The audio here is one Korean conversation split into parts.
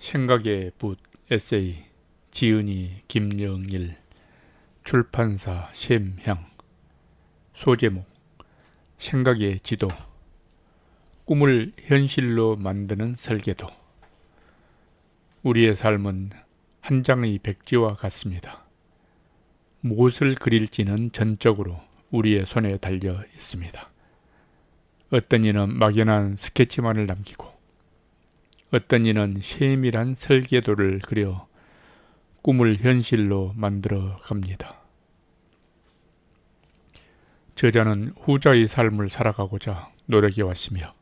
생각의 붓 에세이 지은이 김영일 출판사 샘향 소제목 생각의 지도 꿈을 현실로 만드는 설계도. 우리의 삶은 한 장의 백지와 같습니다. 무엇을 그릴지는 전적으로 우리의 손에 달려 있습니다. 어떤 이는 막연한 스케치만을 남기고 어떤 이는 세밀한 설계도를 그려 꿈을 현실로 만들어 갑니다. 저자는 후자의 삶을 살아가고자 노력해 왔으며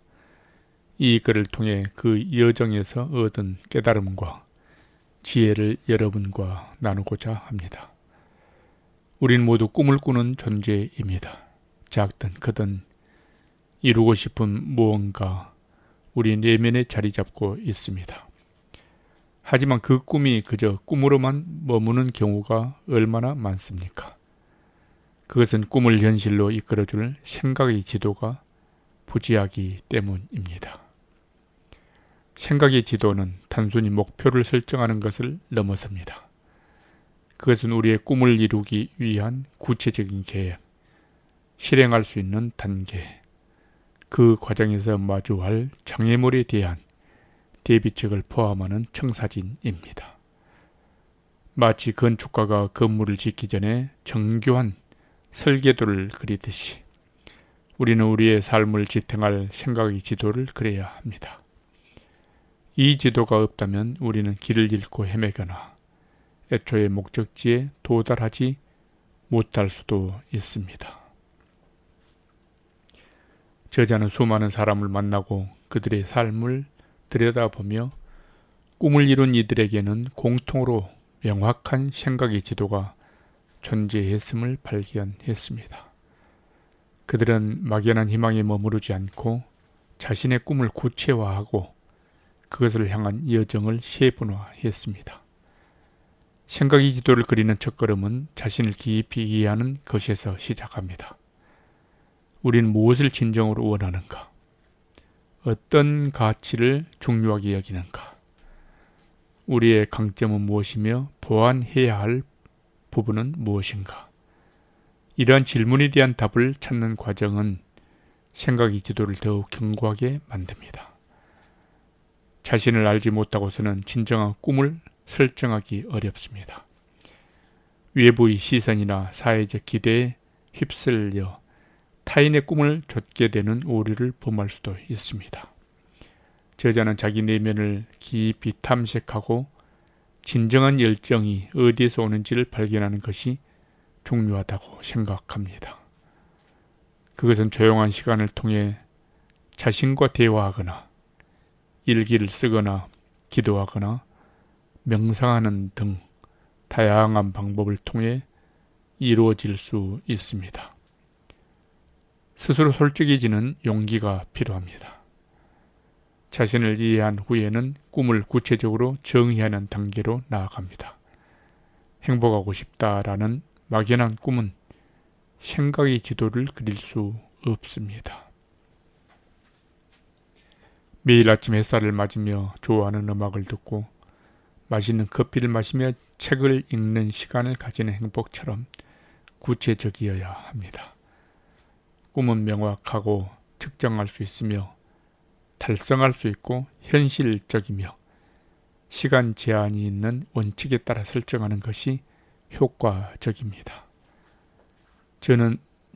이 글을 통해 그 여정에서 얻은 깨달음과 지혜를 여러분과 나누고자 합니다. 우린 모두 꿈을 꾸는 존재입니다. 작든 크든 이루고 싶은 무언가 우리 내면에 자리 잡고 있습니다. 하지만 그 꿈이 그저 꿈으로만 머무는 경우가 얼마나 많습니까? 그것은 꿈을 현실로 이끌어줄 생각의 지도가 부재하기 때문입니다. 생각의 지도는 단순히 목표를 설정하는 것을 넘어섭니다. 그것은 우리의 꿈을 이루기 위한 구체적인 계획, 실행할 수 있는 단계, 그 과정에서 마주할 장애물에 대한 대비책을 포함하는 청사진입니다. 마치 건축가가 건물을 짓기 전에 정교한 설계도를 그리듯이 우리는 우리의 삶을 지탱할 생각의 지도를 그려야 합니다. 이 지도가 없다면 우리는 길을 잃고 헤매거나 애초의 목적지에 도달하지 못할 수도 있습니다. 저자는 수많은 사람을 만나고 그들의 삶을 들여다보며 꿈을 이룬 이들에게는 공통으로 명확한 생각의 지도가 존재했음을 발견했습니다. 그들은 막연한 희망에 머무르지 않고 자신의 꿈을 구체화하고 그것을 향한 여정을 세분화했습니다. 생각의 지도를 그리는 첫걸음은 자신을 깊이 이해하는 것에서 시작합니다. 우리는 무엇을 진정으로 원하는가? 어떤 가치를 중요하게 여기는가? 우리의 강점은 무엇이며 보완해야 할 부분은 무엇인가? 이러한 질문에 대한 답을 찾는 과정은 생각의 지도를 더욱 견고하게 만듭니다. 자신을 알지 못하고서는 진정한 꿈을 설정하기 어렵습니다. 외부의 시선이나 사회적 기대에 휩쓸려 타인의 꿈을 좇게 되는 오류를 범할 수도 있습니다. 저자는 자기 내면을 깊이 탐색하고 진정한 열정이 어디에서 오는지를 발견하는 것이 중요하다고 생각합니다. 그것은 조용한 시간을 통해 자신과 대화하거나 일기를 쓰거나 기도하거나 명상하는 등 다양한 방법을 통해 이루어질 수 있습니다. 스스로 솔직해지는 용기가 필요합니다. 자신을 이해한 후에는 꿈을 구체적으로 정의하는 단계로 나아갑니다. 행복하고 싶다라는 막연한 꿈은 생각의 지도를 그릴 수 없습니다. 매일 아침 햇살을 맞으며 좋아하는 음악을 듣고 맛있는 커피를 마시며 책을 읽는 시간을 가지는 행복처럼 구체적이어야 합니다. 꿈은 명확하고 측정할 수 있으며 달성할 수 있고 현실적이며 시간 제한이 있는 원칙에 따라 설정하는 것이 효과적입니다.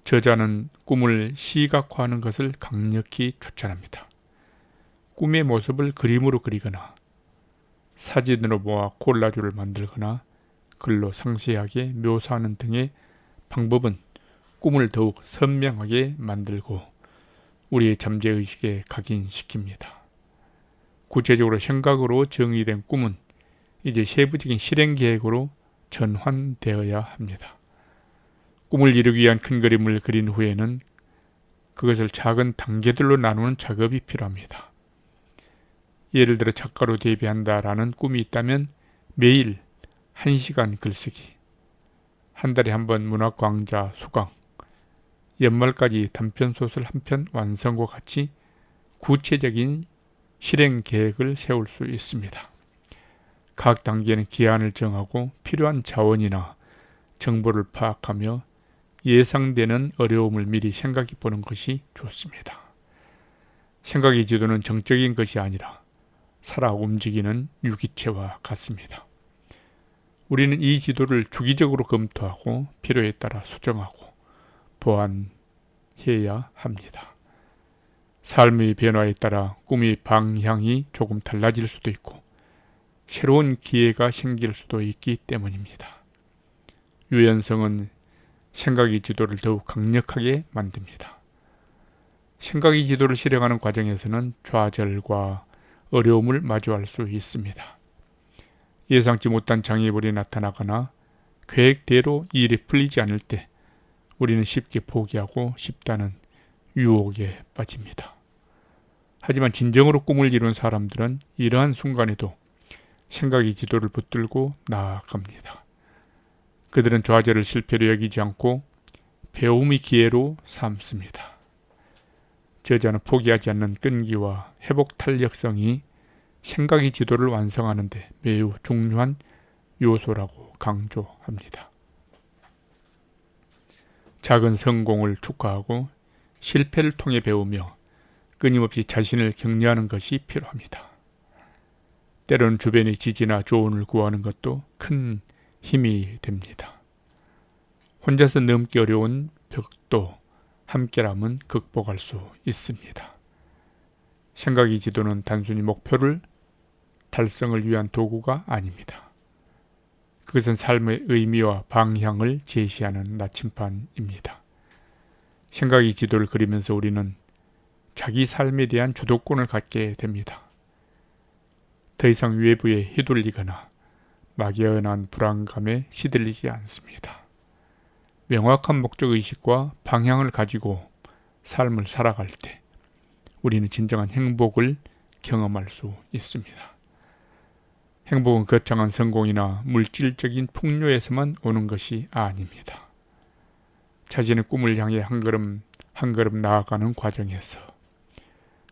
저자는 꿈을 시각화하는 것을 강력히 추천합니다. 꿈의 모습을 그림으로 그리거나 사진으로 모아 콜라주를 만들거나 글로 상세하게 묘사하는 등의 방법은 꿈을 더욱 선명하게 만들고 우리의 잠재의식에 각인시킵니다. 구체적으로 생각으로 정의된 꿈은 이제 세부적인 실행 계획으로 전환되어야 합니다. 꿈을 이루기 위한 큰 그림을 그린 후에는 그것을 작은 단계들로 나누는 작업이 필요합니다. 예를 들어 작가로 데뷔한다라는 꿈이 있다면 매일 1시간 글쓰기, 한 달에 한 번 문학광자 수강, 연말까지 단편소설 한 편 완성과 같이 구체적인 실행 계획을 세울 수 있습니다. 각 단계는 기한을 정하고 필요한 자원이나 정보를 파악하며 예상되는 어려움을 미리 생각해 보는 것이 좋습니다. 생각의 지도는 정적인 것이 아니라 살아 움직이는 유기체와 같습니다. 우리는 이 지도를 주기적으로 검토하고 필요에 따라 수정하고 보완해야 합니다. 삶의 변화에 따라 꿈의 방향이 조금 달라질 수도 있고 새로운 기회가 생길 수도 있기 때문입니다. 유연성은 생각의 지도를 더욱 강력하게 만듭니다. 생각의 지도를 실행하는 과정에서는 좌절과 어려움을 마주할 수 있습니다. 예상치 못한 장애물이 나타나거나 계획대로 일이 풀리지 않을 때 우리는 쉽게 포기하고 싶다는 유혹에 빠집니다. 하지만 진정으로 꿈을 이룬 사람들은 이러한 순간에도 생각의 지도를 붙들고 나아갑니다. 그들은 좌절을 실패로 여기지 않고 배움의 기회로 삼습니다. 저자는 포기하지 않는 끈기와 회복 탄력성이 생각의 지도를 완성하는 데 매우 중요한 요소라고 강조합니다. 작은 성공을 축하하고 실패를 통해 배우며 끊임없이 자신을 격려하는 것이 필요합니다. 때로는 주변의 지지나 조언을 구하는 것도 큰 힘이 됩니다. 혼자서 넘기 어려운 벽도 함께라면 극복할 수 있습니다. 생각의 지도는 단순히 목표를 달성을 위한 도구가 아닙니다. 그것은 삶의 의미와 방향을 제시하는 나침반입니다. 생각의 지도를 그리면서 우리는 자기 삶에 대한 주도권을 갖게 됩니다. 더 이상 외부에 휘둘리거나 막연한 불안감에 시들리지 않습니다. 명확한 목적의식과 방향을 가지고 삶을 살아갈 때 우리는 진정한 행복을 경험할 수 있습니다. 행복은 거창한 성공이나 물질적인 풍요에서만 오는 것이 아닙니다. 자신의 꿈을 향해 한 걸음 한 걸음 나아가는 과정에서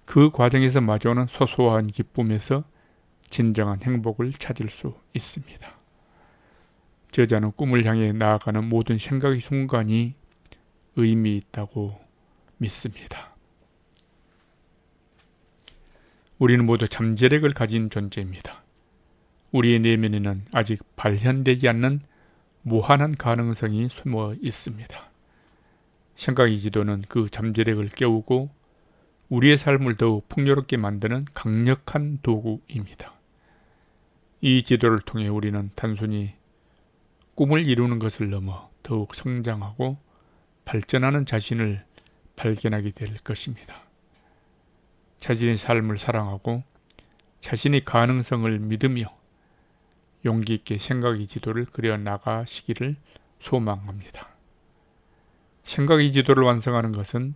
그 과정에서 마주오는 소소한 기쁨에서 진정한 행복을 찾을 수 있습니다. 저자는 꿈을 향해 나아가는 모든 생각의 순간이 의미 있다고 믿습니다. 우리는 모두 잠재력을 가진 존재입니다. 우리의 내면에는 아직 발현되지 않는 무한한 가능성이 숨어 있습니다. 생각의 지도는 그 잠재력을 깨우고 우리의 삶을 더욱 풍요롭게 만드는 강력한 도구입니다. 이 지도를 통해 우리는 단순히 꿈을 이루는 것을 넘어 더욱 성장하고 발전하는 자신을 발견하게 될 것입니다. 자신의 삶을 사랑하고 자신의 가능성을 믿으며 용기 있게 생각의 지도를 그려 나가시기를 소망합니다. 생각의 지도를 완성하는 것은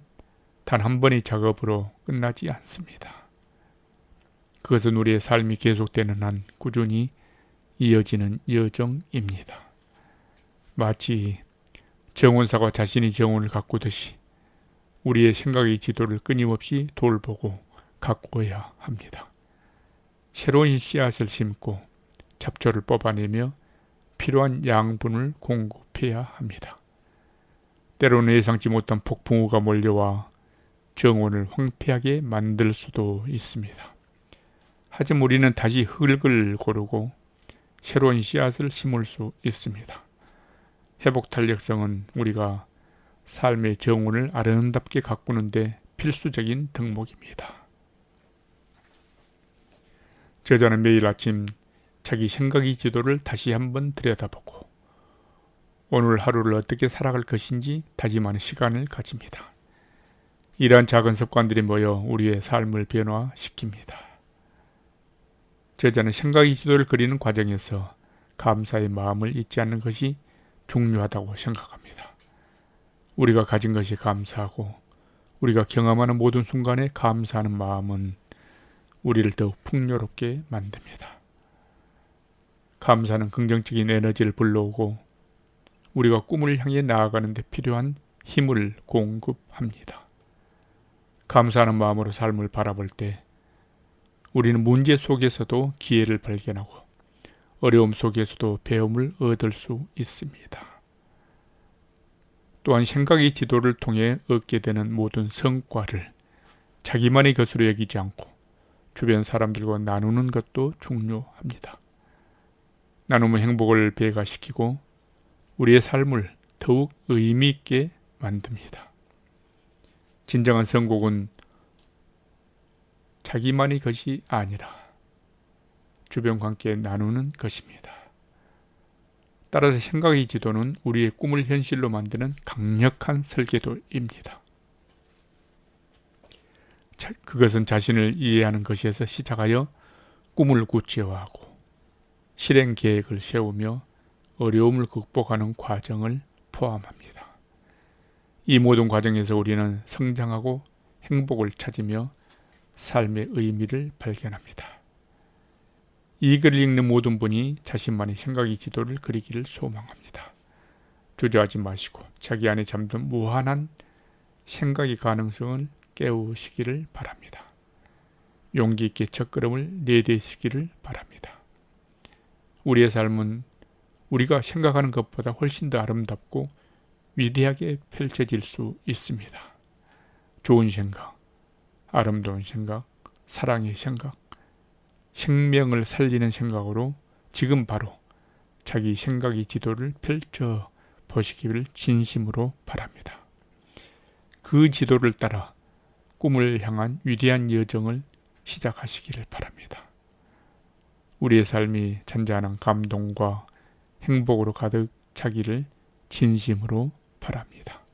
단 한 번의 작업으로 끝나지 않습니다. 그것은 우리의 삶이 계속되는 한 꾸준히 이어지는 여정입니다. 마치 정원사가 자신의 정원을 가꾸듯이 우리의 생각의 지도를 끊임없이 돌보고 가꾸어야 합니다. 새로운 씨앗을 심고 잡초를 뽑아내며 필요한 양분을 공급해야 합니다. 때로는 예상치 못한 폭풍우가 몰려와 정원을 황폐하게 만들 수도 있습니다. 하지만 우리는 다시 흙을 고르고 새로운 씨앗을 심을 수 있습니다. 회복 탄력성은 우리가 삶의 정원을 아름답게 가꾸는 데 필수적인 덕목입니다. 저자는 매일 아침 자기 생각의 지도를 다시 한번 들여다보고 오늘 하루를 어떻게 살아갈 것인지 다짐하는 시간을 가집니다. 이러한 작은 습관들이 모여 우리의 삶을 변화시킵니다. 저자는 생각의 지도를 그리는 과정에서 감사의 마음을 잊지 않는 것이 중요하다고 생각합니다. 우리가 가진 것이 감사하고 우리가 경험하는 모든 순간에 감사하는 마음은 우리를 더욱 풍요롭게 만듭니다. 감사는 긍정적인 에너지를 불러오고 우리가 꿈을 향해 나아가는 데 필요한 힘을 공급합니다. 감사하는 마음으로 삶을 바라볼 때 우리는 문제 속에서도 기회를 발견하고 어려움 속에서도 배움을 얻을 수 있습니다. 또한 생각의 지도를 통해 얻게 되는 모든 성과를 자기만의 것으로 여기지 않고 주변 사람들과 나누는 것도 중요합니다. 나눔은 행복을 배가시키고 우리의 삶을 더욱 의미 있게 만듭니다. 진정한 성공은 자기만의 것이 아니라 주변과 함께 나누는 것입니다. 따라서 생각의 지도는 우리의 꿈을 현실로 만드는 강력한 설계도입니다. 그것은 자신을 이해하는 것에서 시작하여 꿈을 구체화하고 실행 계획을 세우며 어려움을 극복하는 과정을 포함합니다. 이 모든 과정에서 우리는 성장하고 행복을 찾으며 삶의 의미를 발견합니다. 이 글을 읽는 모든 분이 자신만의 생각의 지도를 그리기를 소망합니다. 주저하지 마시고 자기 안에 잠든 무한한 생각의 가능성을 깨우시기를 바랍니다. 용기 있게 첫걸음을 내딛으시기를 바랍니다. 우리의 삶은 우리가 생각하는 것보다 훨씬 더 아름답고 위대하게 펼쳐질 수 있습니다. 좋은 생각, 아름다운 생각, 사랑의 생각, 생명을 살리는 생각으로 지금 바로 자기 생각의 지도를 펼쳐 보시기를 진심으로 바랍니다. 그 지도를 따라 꿈을 향한 위대한 여정을 시작하시기를 바랍니다. 우리의 삶이 잔잔한 감동과 행복으로 가득 차기를 진심으로 바랍니다.